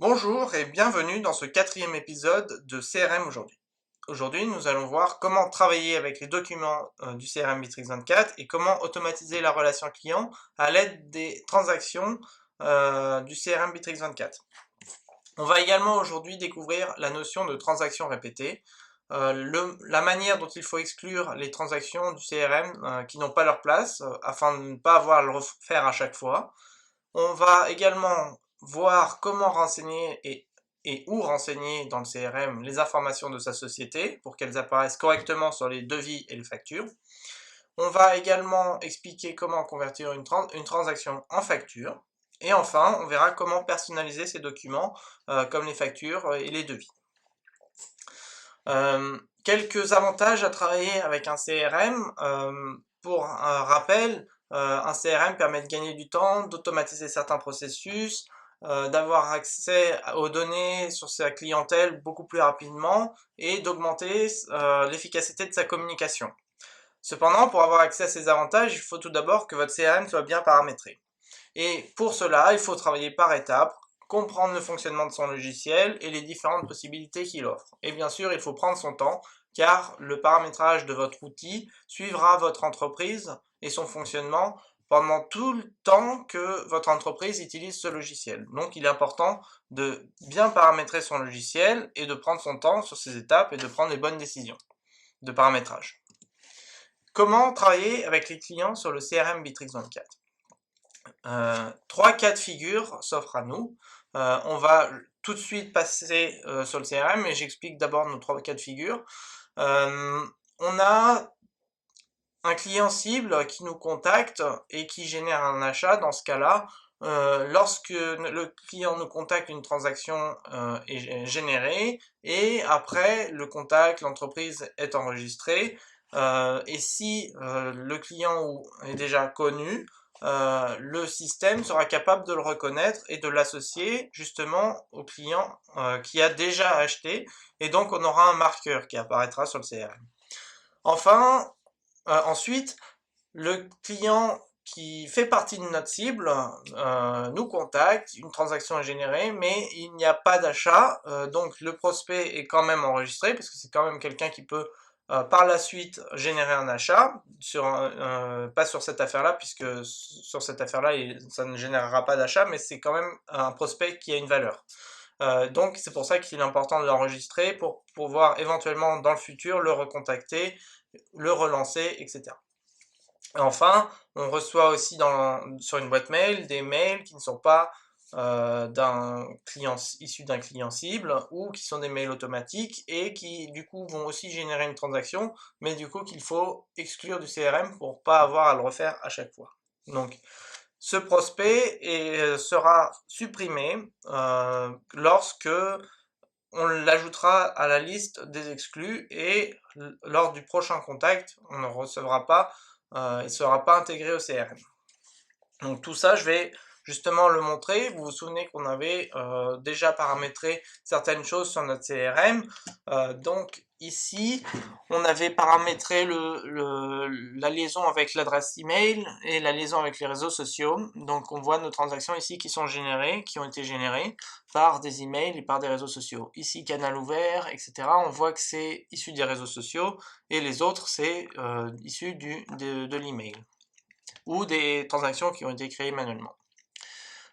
Bonjour et bienvenue dans ce quatrième épisode de CRM aujourd'hui. Aujourd'hui, nous allons voir comment travailler avec les documents du CRM Bitrix24 et comment automatiser la relation client à l'aide des transactions du CRM Bitrix24. On va également aujourd'hui découvrir la notion de transaction répétée, la manière dont il faut exclure les transactions du CRM qui n'ont pas leur place afin de ne pas avoir à le refaire à chaque fois. On va également voir comment renseigner et où renseigner dans le CRM les informations de sa société pour qu'elles apparaissent correctement sur les devis et les factures. On va également expliquer comment convertir une transaction en facture. Et enfin, on verra comment personnaliser ces documents comme les factures et les devis. Quelques avantages à travailler avec un CRM. Pour un rappel, un CRM permet de gagner du temps, d'automatiser certains processus, d'avoir accès aux données sur sa clientèle beaucoup plus rapidement et d'augmenter l'efficacité de sa communication. Cependant, pour avoir accès à ces avantages, il faut tout d'abord que votre CRM soit bien paramétré. Et pour cela, il faut travailler par étapes, comprendre le fonctionnement de son logiciel et les différentes possibilités qu'il offre. Et bien sûr, il faut prendre son temps, car le paramétrage de votre outil suivra votre entreprise et son fonctionnement pendant tout le temps que votre entreprise utilise ce logiciel. Donc il est important de bien paramétrer son logiciel et de prendre son temps sur ces étapes et de prendre les bonnes décisions de paramétrage. Comment travailler avec les clients sur le CRM Bitrix24 ? Trois cas de figure s'offrent à nous. On va tout de suite passer sur le CRM et j'explique d'abord nos trois cas de figure. On a un client cible qui nous contacte et qui génère un achat. Dans ce cas-là, lorsque le client nous contacte, une transaction est générée et après le contact, l'entreprise est enregistrée. Et si le client est déjà connu, le système sera capable de le reconnaître et de l'associer justement au client qui a déjà acheté, et donc on aura un marqueur qui apparaîtra sur le CRM. Enfin, ensuite, le client qui fait partie de notre cible nous contacte, une transaction est générée, mais il n'y a pas d'achat, donc le prospect est quand même enregistré, parce que c'est quand même quelqu'un qui peut par la suite générer un achat, pas sur cette affaire-là, puisque sur cette affaire-là, ça ne générera pas d'achat, mais c'est quand même un prospect qui a une valeur. Donc c'est pour ça qu'il est important de l'enregistrer pour pouvoir éventuellement dans le futur le recontacter, le relancer, etc. Enfin, on reçoit aussi sur une boîte mail des mails qui ne sont pas issus d'un client cible ou qui sont des mails automatiques et qui du coup vont aussi générer une transaction, mais du coup qu'il faut exclure du CRM pour pas avoir à le refaire à chaque fois. Donc ce prospect sera supprimé lorsque on l'ajoutera à la liste des exclus et lors du prochain contact, on ne recevra pas, il ne sera pas intégré au CRM. Donc tout ça, je vais justement le montrer. Vous vous souvenez qu'on avait déjà paramétré certaines choses sur notre CRM. Donc ici, on avait paramétré la liaison avec l'adresse email et la liaison avec les réseaux sociaux. Donc on voit nos transactions ici qui ont été générées par des emails et par des réseaux sociaux. Ici, canal ouvert, etc. On voit que c'est issu des réseaux sociaux et les autres, c'est issu de l'email ou des transactions qui ont été créées manuellement.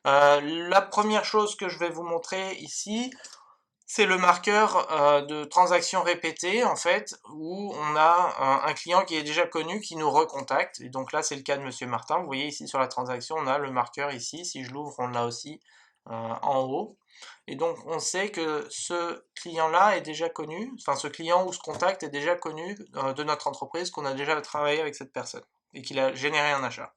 La première chose que je vais vous montrer ici, c'est le marqueur de transaction répétée, en fait, où on a un client qui est déjà connu qui nous recontacte. Et donc là, c'est le cas de Monsieur Martin. Vous voyez ici sur la transaction, on a le marqueur ici. Si je l'ouvre, on l'a aussi en haut. Et donc, on sait que ce client-là est déjà connu, enfin ce client ou ce contact est déjà connu de notre entreprise, qu'on a déjà travaillé avec cette personne et qu'il a généré un achat.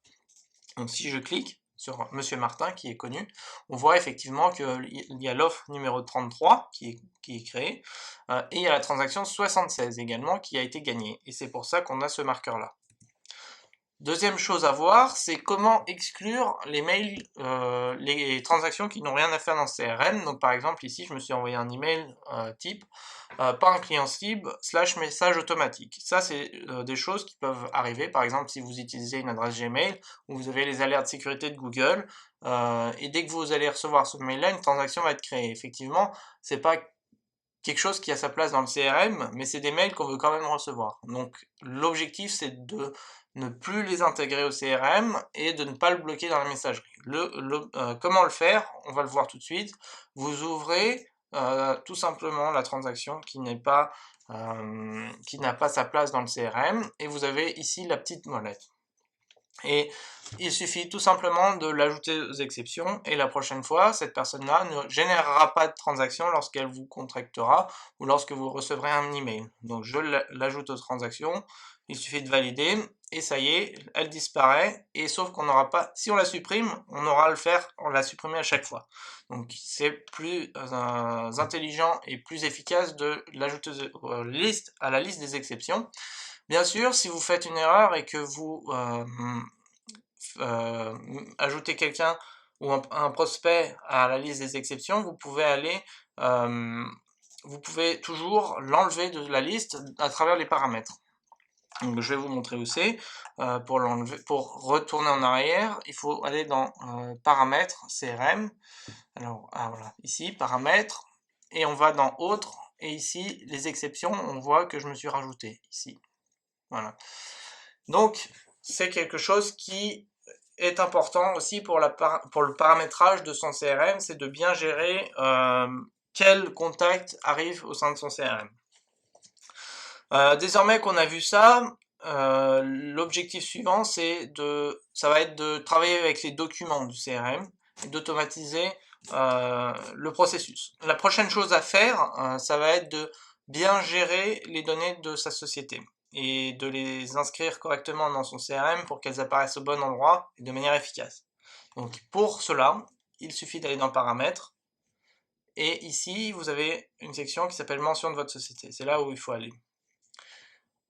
Donc si je clique sur Monsieur Martin qui est connu, on voit effectivement qu'il y a l'offre numéro 33 qui est créée et il y a la transaction 76 également qui a été gagnée. Et c'est pour ça qu'on a ce marqueur-là. Deuxième chose à voir, c'est comment exclure les mails, les transactions qui n'ont rien à faire dans le CRM. Donc par exemple ici, je me suis envoyé un email type pas un client cible / message automatique. Ça, c'est des choses qui peuvent arriver. Par exemple, si vous utilisez une adresse Gmail où vous avez les alertes sécurité de Google, et dès que vous allez recevoir ce mail-là, une transaction va être créée. Effectivement, c'est pas quelque chose qui a sa place dans le CRM, mais c'est des mails qu'on veut quand même recevoir. Donc l'objectif, c'est de ne plus les intégrer au CRM et de ne pas le bloquer dans la messagerie. Comment le faire? On va le voir tout de suite. Vous ouvrez tout simplement la transaction qui n'a pas sa place dans le CRM, et vous avez ici la petite molette. Et il suffit tout simplement de l'ajouter aux exceptions, et la prochaine fois, cette personne-là ne générera pas de transaction lorsqu'elle vous contactera ou lorsque vous recevrez un email. Donc je l'ajoute aux transactions, il suffit de valider, et ça y est, elle disparaît, et sauf qu'on n'aura pas, si on la supprime, on aura à le faire, on l'a supprimer à chaque fois. Donc c'est plus intelligent et plus efficace de l'ajouter à la liste des exceptions. Bien sûr, si vous faites une erreur et que vous ajoutez quelqu'un ou un prospect à la liste des exceptions, vous pouvez toujours l'enlever de la liste à travers les paramètres. Donc je vais vous montrer où c'est. Pour retourner en arrière, il faut aller dans paramètres, CRM. Alors voilà, ici, paramètres, et on va dans autres, et ici, les exceptions, on voit que je me suis rajouté ici. Voilà. Donc, c'est quelque chose qui est important aussi pour le paramétrage de son CRM, c'est de bien gérer quel contact arrive au sein de son CRM. Désormais qu'on a vu ça, l'objectif suivant, ça va être de travailler avec les documents du CRM et d'automatiser le processus. La prochaine chose à faire, ça va être de bien gérer les données de sa société et de les inscrire correctement dans son CRM pour qu'elles apparaissent au bon endroit et de manière efficace. Donc pour cela, il suffit d'aller dans paramètres, et ici vous avez une section qui s'appelle mention de votre société. C'est là où il faut aller.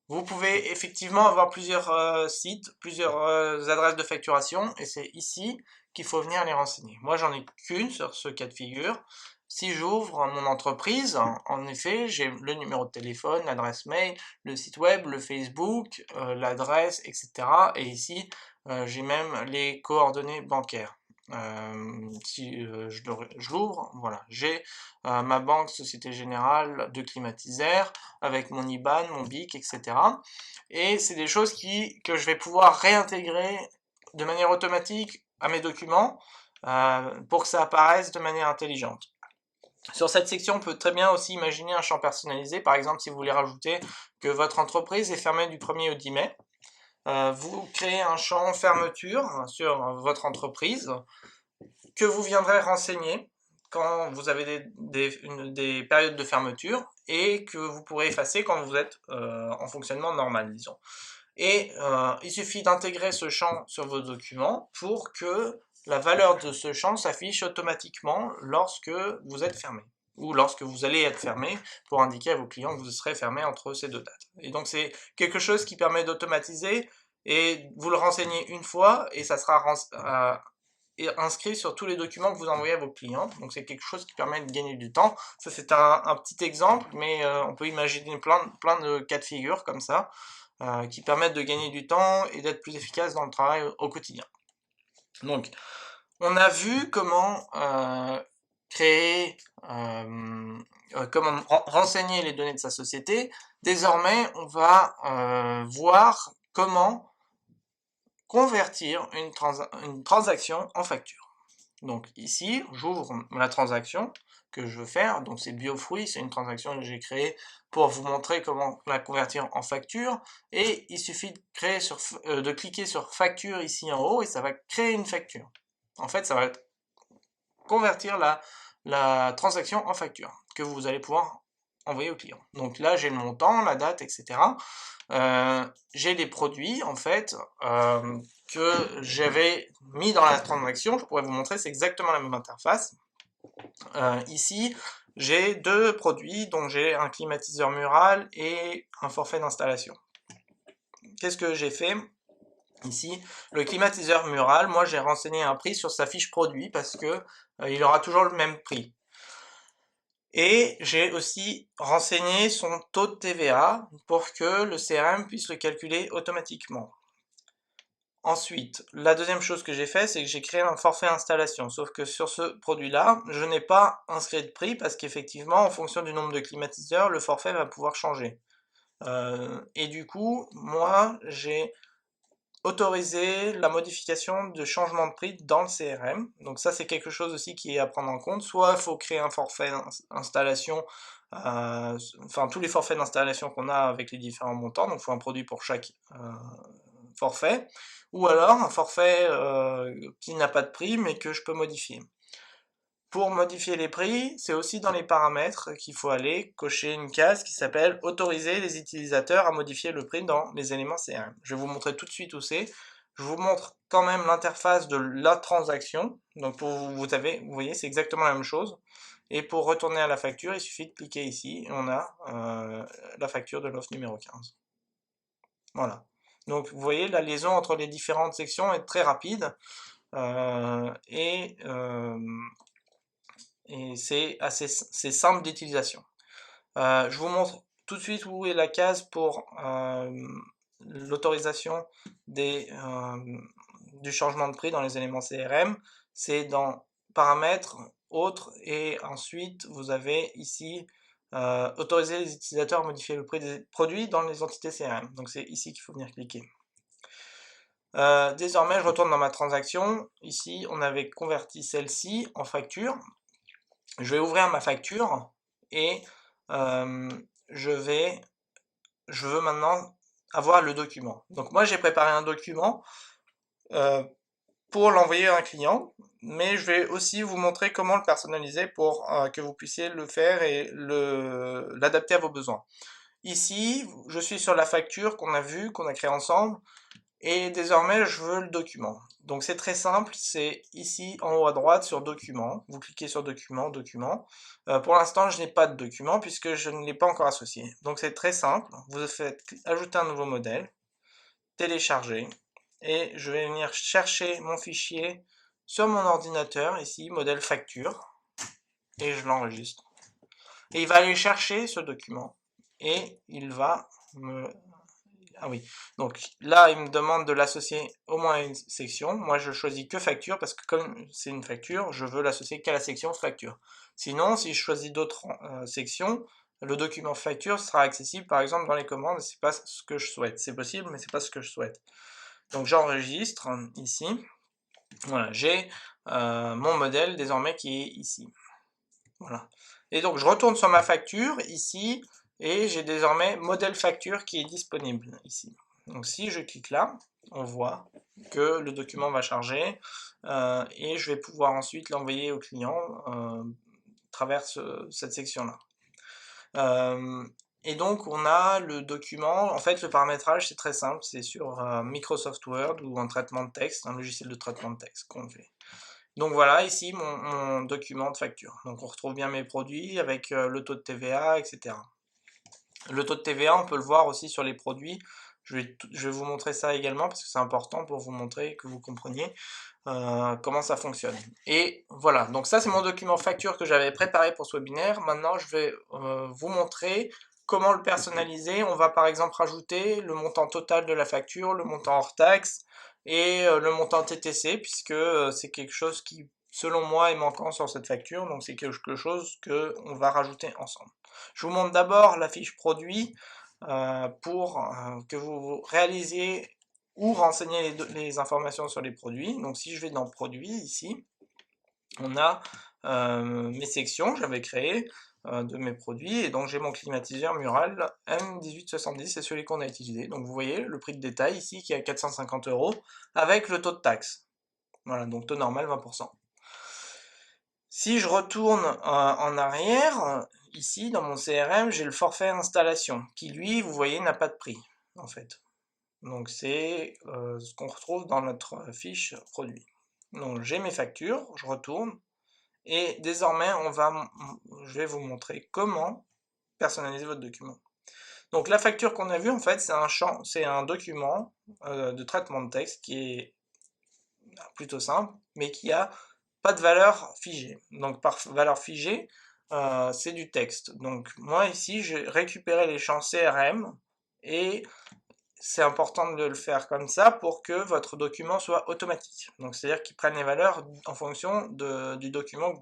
Vous pouvez effectivement avoir plusieurs sites, plusieurs adresses de facturation, et c'est ici qu'il faut venir les renseigner. Moi, j'en ai qu'une sur ce cas de figure. Si j'ouvre mon entreprise, en effet, j'ai le numéro de téléphone, l'adresse mail, le site web, le Facebook, l'adresse, etc. Et ici, j'ai même les coordonnées bancaires. Si je l'ouvre, voilà, j'ai ma banque Société Générale de Climatisère avec mon IBAN, mon BIC, etc. Et c'est des choses que je vais pouvoir réintégrer de manière automatique à mes documents pour que ça apparaisse de manière intelligente. Sur cette section, on peut très bien aussi imaginer un champ personnalisé. Par exemple, si vous voulez rajouter que votre entreprise est fermée du 1er au 10 mai, vous créez un champ fermeture sur votre entreprise que vous viendrez renseigner quand vous avez des périodes de fermeture, et que vous pourrez effacer quand vous êtes en fonctionnement normal, disons. Et il suffit d'intégrer ce champ sur vos documents pour que la valeur de ce champ s'affiche automatiquement lorsque vous êtes fermé, ou lorsque vous allez être fermé, pour indiquer à vos clients que vous serez fermé entre ces deux dates. Et donc c'est quelque chose qui permet d'automatiser, et vous le renseignez une fois, et ça sera inscrit sur tous les documents que vous envoyez à vos clients. Donc c'est quelque chose qui permet de gagner du temps. Ça, c'est un petit exemple, mais on peut imaginer plein de cas de figure comme ça, qui permettent de gagner du temps et d'être plus efficace dans le travail au quotidien. Donc, on a vu comment comment renseigner les données de sa société. Désormais, on va voir comment convertir une transaction en facture. Donc ici, j'ouvre la transaction que je veux faire. Donc c'est Biofruits, c'est une transaction que j'ai créée pour vous montrer comment la convertir en facture. Et il suffit de cliquer sur facture ici en haut, et ça va créer une facture. En fait, ça va convertir la transaction en facture que vous allez pouvoir envoyer au client. Donc là, j'ai le montant, la date, etc. J'ai des produits, en fait, que j'avais mis dans la transaction. Je pourrais vous montrer, c'est exactement la même interface. Ici, j'ai deux produits, donc j'ai un climatiseur mural et un forfait d'installation. Qu'est-ce que j'ai fait? Ici, le climatiseur mural, moi j'ai renseigné un prix sur sa fiche produit parce que il aura toujours le même prix. Et j'ai aussi renseigné son taux de TVA pour que le CRM puisse le calculer automatiquement. Ensuite, la deuxième chose que j'ai fait, c'est que j'ai créé un forfait installation. Sauf que sur ce produit-là, je n'ai pas inscrit de prix parce qu'effectivement, en fonction du nombre de climatiseurs, le forfait va pouvoir changer. Et du coup, moi, j'ai autorisé la modification de changement de prix dans le CRM. Donc ça, c'est quelque chose aussi qui est à prendre en compte. Soit il faut créer un forfait installation, enfin tous les forfaits d'installation qu'on a avec les différents montants, donc il faut un produit pour chaque forfait, ou alors un forfait qui n'a pas de prix mais que je peux modifier. Pour modifier les prix, c'est aussi dans les paramètres qu'il faut aller cocher une case qui s'appelle autoriser les utilisateurs à modifier le prix dans les éléments CRM. Je vais vous montrer tout de suite où c'est. Je vous montre quand même l'interface de la transaction. Donc vous voyez, c'est exactement la même chose. Et pour retourner à la facture, il suffit de cliquer ici et on a la facture de l'offre numéro 15. Voilà. Donc vous voyez, la liaison entre les différentes sections est très rapide et c'est simple d'utilisation. Je vous montre tout de suite où est la case pour l'autorisation du changement de prix dans les éléments CRM. C'est dans paramètres, autres, et ensuite vous avez ici autoriser les utilisateurs à modifier le prix des produits dans les entités CRM. Donc c'est ici qu'il faut venir cliquer. Désormais, je retourne dans ma transaction. Ici, on avait converti celle-ci en facture. Je vais ouvrir ma facture et je veux maintenant avoir le document. Donc moi j'ai préparé un document pour l'envoyer à un client, mais je vais aussi vous montrer comment le personnaliser pour que vous puissiez le faire et l'adapter à vos besoins. Ici, je suis sur la facture qu'on a vue, qu'on a créée ensemble, et désormais, je veux le document. Donc c'est très simple, c'est ici en haut à droite sur document. Vous cliquez sur document, document. Pour l'instant, je n'ai pas de document puisque je ne l'ai pas encore associé. Donc c'est très simple. Vous faites ajouter un nouveau modèle, télécharger, et je vais venir chercher mon fichier sur mon ordinateur, ici, modèle facture, et je l'enregistre. Et il va aller chercher ce document, et il va me Ah oui, donc là, il me demande de l'associer au moins à une section. Moi, je choisis que facture parce que comme c'est une facture, je veux l'associer qu'à la section facture. Sinon, si je choisis d'autres sections, le document facture sera accessible par exemple dans les commandes, c'est pas ce que je souhaite. C'est possible, mais c'est pas ce que je souhaite. Donc j'enregistre ici. Voilà, j'ai mon modèle désormais qui est ici. Voilà. Et donc je retourne sur ma facture ici et j'ai désormais modèle facture qui est disponible ici. Donc si je clique là, on voit que le document va charger et je vais pouvoir ensuite l'envoyer au client à travers cette section-là. Et donc on a le document, en fait le paramétrage c'est très simple, c'est sur Microsoft Word ou un traitement de texte, un logiciel de traitement de texte qu'on fait. Donc voilà, ici mon document de facture. Donc on retrouve bien mes produits avec le taux de TVA, etc. Le taux de TVA, on peut le voir aussi sur les produits. Je vais vous montrer ça également parce que c'est important pour vous montrer que vous compreniez comment ça fonctionne. Et voilà, donc ça c'est mon document facture que j'avais préparé pour ce webinaire. Maintenant je vais vous montrer comment le personnaliser. On va par exemple rajouter le montant total de la facture, le montant hors taxe et le montant TTC puisque c'est quelque chose qui selon moi est manquant sur cette facture, donc c'est quelque chose qu'on va rajouter ensemble. Je vous montre d'abord la fiche produit pour que vous réalisiez ou renseigner les informations sur les produits. Donc si je vais dans produits ici, on a mes sections que j'avais créées de mes produits, et donc j'ai mon climatiseur mural M1870, c'est celui qu'on a utilisé. Donc vous voyez le prix de détail ici qui est à 450 € avec le taux de taxe. Voilà, donc taux normal 20%. Si je retourne en arrière, ici dans mon CRM, j'ai le forfait installation qui lui, vous voyez, n'a pas de prix en fait. Donc c'est ce qu'on retrouve dans notre fiche produit. Donc j'ai mes factures, je retourne, et désormais je vais vous montrer comment personnaliser votre document. Donc la facture qu'on a vue, en fait, c'est un document de traitement de texte qui est plutôt simple, mais qui a pas de valeur figée. Donc par valeur figée, c'est du texte. Donc moi ici, j'ai récupéré les champs CRM et c'est important de le faire comme ça pour que votre document soit automatique. Donc c'est-à-dire qu'il prenne les valeurs en fonction du document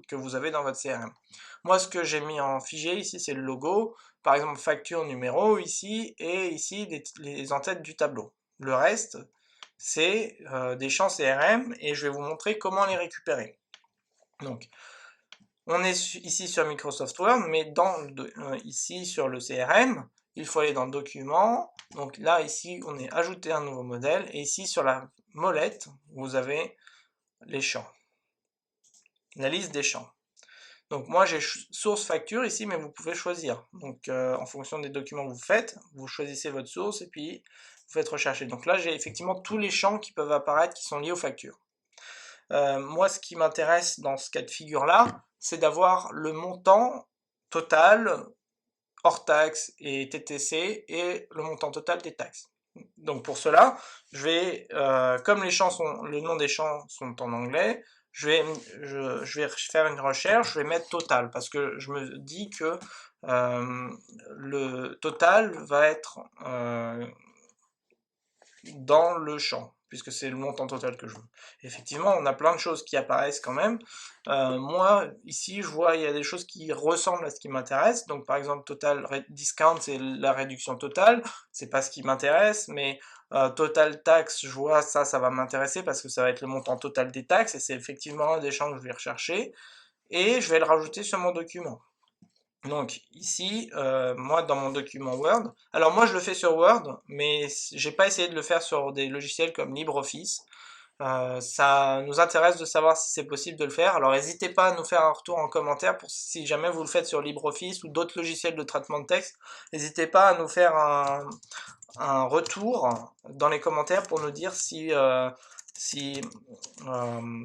que vous avez dans votre CRM. Moi, ce que j'ai mis en figé ici, c'est le logo, par exemple facture, numéro ici, et ici les en-têtes du tableau. Le reste, c'est des champs CRM et je vais vous montrer comment les récupérer. Donc, on est ici sur Microsoft Word, mais ici sur le CRM, il faut aller dans Documents. Donc là, ici, on est ajouter un nouveau modèle. Et ici, sur la molette, vous avez les champs, la liste des champs. Donc moi, j'ai source facture ici, mais vous pouvez choisir. Donc en fonction des documents que vous faites, vous choisissez votre source et puis vous faites rechercher. Donc là, j'ai effectivement tous les champs qui peuvent apparaître qui sont liés aux factures. Moi, ce qui m'intéresse dans ce cas de figure-là, c'est d'avoir le montant total, hors taxes et TTC, et le montant total des taxes. Donc pour cela, je vais, comme le nom des champs sont en anglais, je vais faire une recherche, je vais mettre total, parce que je me dis que le total va être dans le champ, puisque c'est le montant total que je veux. Effectivement, on a plein de choses qui apparaissent quand même. Moi, ici, je vois, il y a des choses qui ressemblent à ce qui m'intéresse. Donc, par exemple, total discount, c'est la réduction totale. C'est pas ce qui m'intéresse, mais total taxe, je vois, ça va m'intéresser parce que ça va être le montant total des taxes, et c'est effectivement un des champs que je vais rechercher. Et je vais le rajouter sur mon document. Donc ici, moi dans mon document Word, alors moi je le fais sur Word, mais j'ai pas essayé de le faire sur des logiciels comme LibreOffice. Ça nous intéresse de savoir si c'est possible de le faire. Alors n'hésitez pas à nous faire un retour en commentaire pour si jamais vous le faites sur LibreOffice ou d'autres logiciels de traitement de texte. N'hésitez pas à nous faire un retour dans les commentaires pour nous dire si, si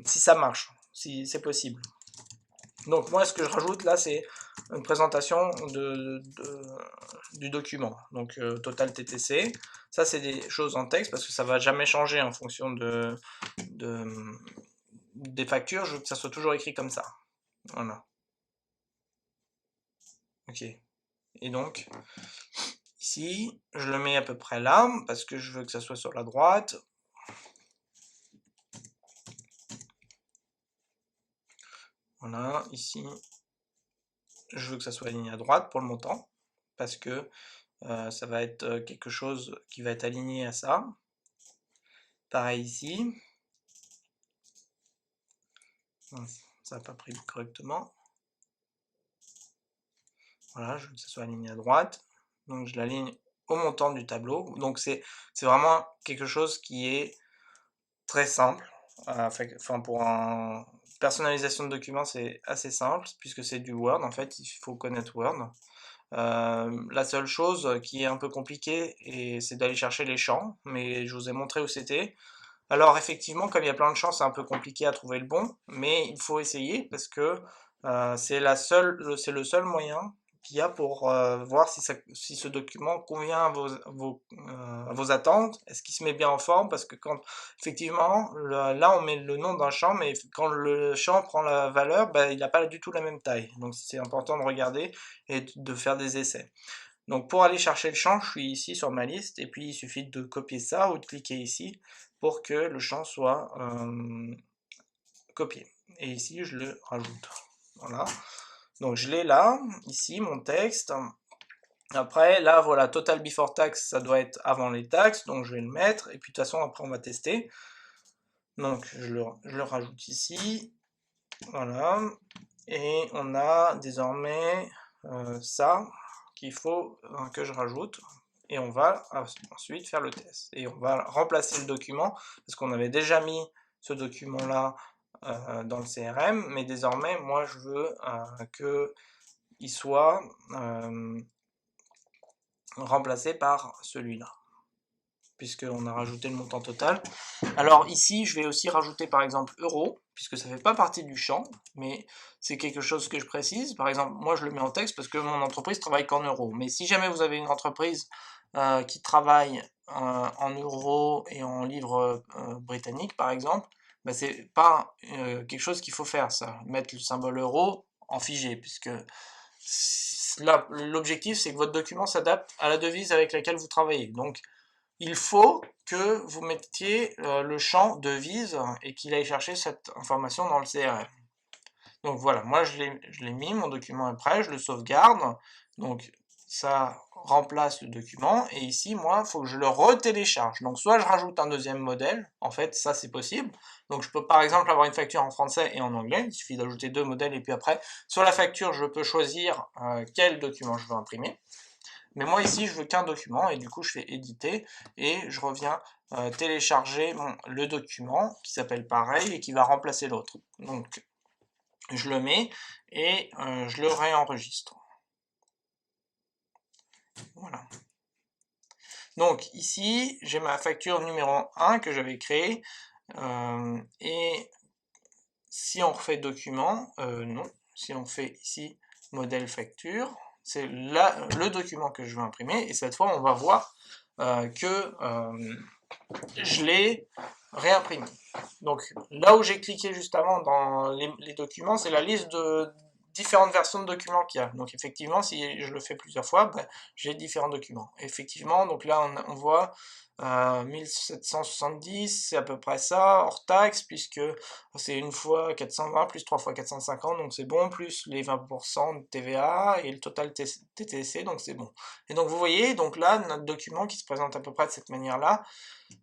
ça marche, si c'est possible. Donc moi, ce que je rajoute là, c'est une présentation du document. Donc total TTC. Ça, c'est des choses en texte parce que ça va jamais changer en fonction des factures. Je veux que ça soit toujours écrit comme ça. Voilà. Ok. Et donc, ici, je le mets à peu près là parce que je veux que ça soit sur la droite. Voilà, ici, je veux que ça soit aligné à droite pour le montant parce que ça va être quelque chose qui va être aligné à ça. Pareil ici. Ça n'a pas pris correctement. Voilà, je veux que ça soit aligné à droite. Donc je l'aligne au montant du tableau. Donc c'est vraiment quelque chose qui est très simple. Enfin, pour une personnalisation de documents, c'est assez simple, puisque c'est du Word. En fait, il faut connaître Word. La seule chose qui est un peu compliquée, c'est d'aller chercher les champs, mais je vous ai montré où c'était. Alors effectivement, comme il y a plein de champs, c'est un peu compliqué à trouver le bon, mais il faut essayer parce que c'est le seul moyen qu'il y a pour voir si ce document convient à vos attentes, est-ce qu'il se met bien en forme, parce que quand effectivement, là on met le nom d'un champ, mais quand le champ prend la valeur, il n'a pas du tout la même taille. Donc c'est important de regarder et de faire des essais. Donc pour aller chercher le champ, je suis ici sur ma liste, et puis il suffit de copier ça ou de cliquer ici pour que le champ soit copié. Et ici, je le rajoute. Voilà. Donc je l'ai là, ici, mon texte. Après, là, voilà, total before tax, ça doit être avant les taxes, donc je vais le mettre, et puis de toute façon, après, on va tester. Donc je le rajoute ici. Voilà. Et on a désormais ça qu'il faut que je rajoute, et on va ensuite faire le test. Et on va remplacer le document, parce qu'on avait déjà mis ce document-là dans le CRM, mais désormais, moi, je veux qu'il soit remplacé par celui-là, puisqu'on a rajouté le montant total. Alors ici, je vais aussi rajouter par exemple euros, puisque ça ne fait pas partie du champ, mais c'est quelque chose que je précise. Par exemple, moi je le mets en texte parce que mon entreprise travaille qu'en euros. Mais si jamais vous avez une entreprise qui travaille en euros et en livres britanniques, par exemple, bah, c'est pas quelque chose qu'il faut faire, ça. Mettre le symbole euro en figé, puisque là, l'objectif, c'est que votre document s'adapte à la devise avec laquelle vous travaillez. Donc, il faut que vous mettiez le champ devise et qu'il aille chercher cette information dans le CRM. Donc voilà, moi je l'ai mis, mon document est prêt, je le sauvegarde. Donc ça remplace le document. Et ici, moi, il faut que je le retélécharge. Donc soit je rajoute un deuxième modèle, en fait, ça c'est possible. Donc je peux par exemple avoir une facture en français et en anglais. Il suffit d'ajouter deux modèles et puis après, sur la facture, je peux choisir quel document je veux imprimer. Mais moi ici, je veux qu'un document et du coup, je fais éditer et je reviens télécharger le document qui s'appelle pareil et qui va remplacer l'autre. Donc, je le mets et je le réenregistre. Voilà. Donc ici, j'ai ma facture numéro 1 que j'avais créée et si on refait document, non, si on fait ici modèle facture, c'est le document que je veux imprimer et cette fois on va voir que je l'ai réimprimé. Donc là où j'ai cliqué juste avant dans les documents, c'est la liste de différentes versions de documents qu'il y a. Donc effectivement, si je le fais plusieurs fois, ben, j'ai différents documents. Effectivement, donc là on voit 1770, c'est à peu près ça, hors taxe, puisque c'est une fois 420 plus 3 fois 450, donc c'est bon, plus les 20% de TVA et le total TTC, donc c'est bon. Et donc vous voyez, donc là, notre document qui se présente à peu près de cette manière-là.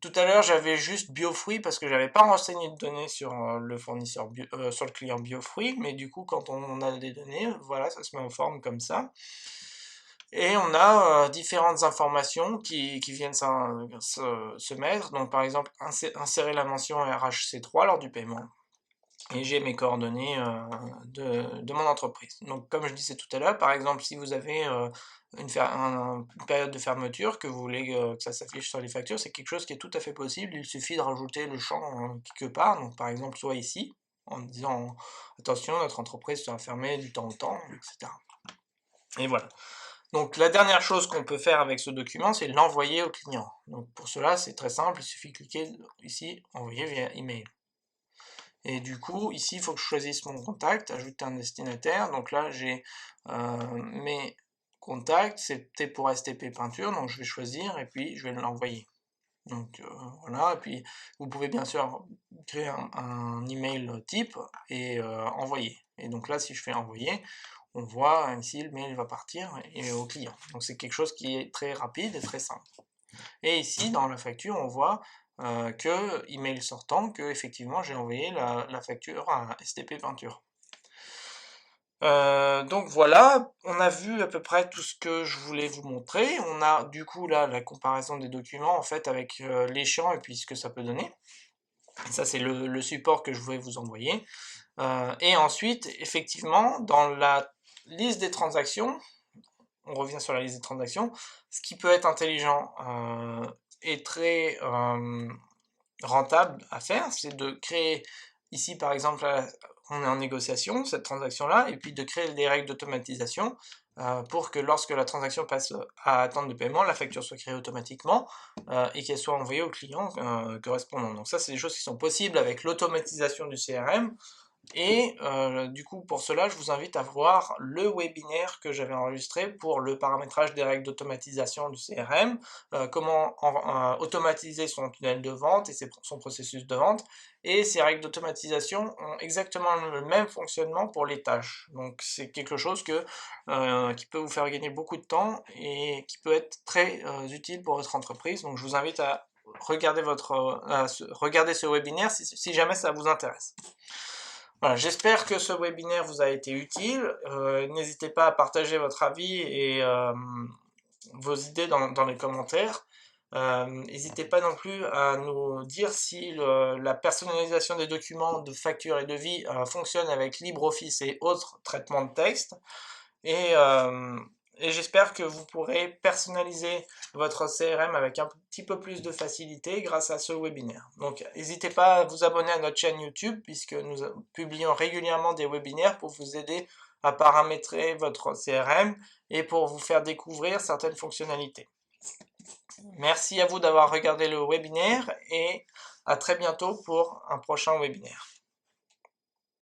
Tout à l'heure, j'avais juste Biofruit parce que j'avais pas renseigné de données sur le fournisseur sur le client Biofruit, mais du coup, quand on a des données, voilà, ça se met en forme comme ça. Et on a différentes informations qui viennent se mettre. Donc, par exemple, insérer la mention RHC3 lors du paiement. Et j'ai mes coordonnées de mon entreprise. Donc, comme je disais tout à l'heure, par exemple, si vous avez une période de fermeture, que vous voulez que ça s'affiche sur les factures, c'est quelque chose qui est tout à fait possible. Il suffit de rajouter le champ quelque part. Donc, par exemple, soit ici, en disant attention, notre entreprise sera fermée du temps au temps, etc. Et voilà. Donc la dernière chose qu'on peut faire avec ce document, c'est l'envoyer au client. Donc pour cela, c'est très simple, il suffit de cliquer ici, envoyer via email. Et du coup, ici, il faut que je choisisse mon contact, ajouter un destinataire. Donc là, j'ai mes contacts, c'était pour STP Peinture, donc je vais choisir et puis je vais l'envoyer. Donc voilà, et puis vous pouvez bien sûr créer un email type et envoyer. Et donc là, si je fais envoyer, on voit ici le mail va partir et au client. Donc c'est quelque chose qui est très rapide et très simple. Et ici, dans la facture, on voit que email sortant, que effectivement j'ai envoyé la facture à STP Peinture. Donc voilà, on a vu à peu près tout ce que je voulais vous montrer. On a du coup là la comparaison des documents en fait avec les champs et puis ce que ça peut donner. Ça c'est le support que je voulais vous envoyer. Et ensuite, effectivement, dans la liste des transactions, on revient sur la liste des transactions, ce qui peut être intelligent et très rentable à faire, c'est de créer ici par exemple, on est en négociation, cette transaction-là, et puis de créer des règles d'automatisation pour que lorsque la transaction passe à attente de paiement, la facture soit créée automatiquement et qu'elle soit envoyée au client correspondant. Donc ça, c'est des choses qui sont possibles avec l'automatisation du CRM. Et du coup, pour cela, je vous invite à voir le webinaire que j'avais enregistré pour le paramétrage des règles d'automatisation du CRM, comment automatiser son tunnel de vente et son processus de vente. Et ces règles d'automatisation ont exactement le même fonctionnement pour les tâches. Donc c'est quelque chose qui peut vous faire gagner beaucoup de temps et qui peut être très utile pour votre entreprise. Donc je vous invite à regarder, regarder ce webinaire si jamais ça vous intéresse. Voilà, j'espère que ce webinaire vous a été utile. N'hésitez pas à partager votre avis et vos idées dans les commentaires. N'hésitez pas non plus à nous dire si la personnalisation des documents de facture et devis fonctionne avec LibreOffice et autres traitements de texte. Et et j'espère que vous pourrez personnaliser votre CRM avec un petit peu plus de facilité grâce à ce webinaire. Donc, n'hésitez pas à vous abonner à notre chaîne YouTube puisque nous publions régulièrement des webinaires pour vous aider à paramétrer votre CRM et pour vous faire découvrir certaines fonctionnalités. Merci à vous d'avoir regardé le webinaire et à très bientôt pour un prochain webinaire.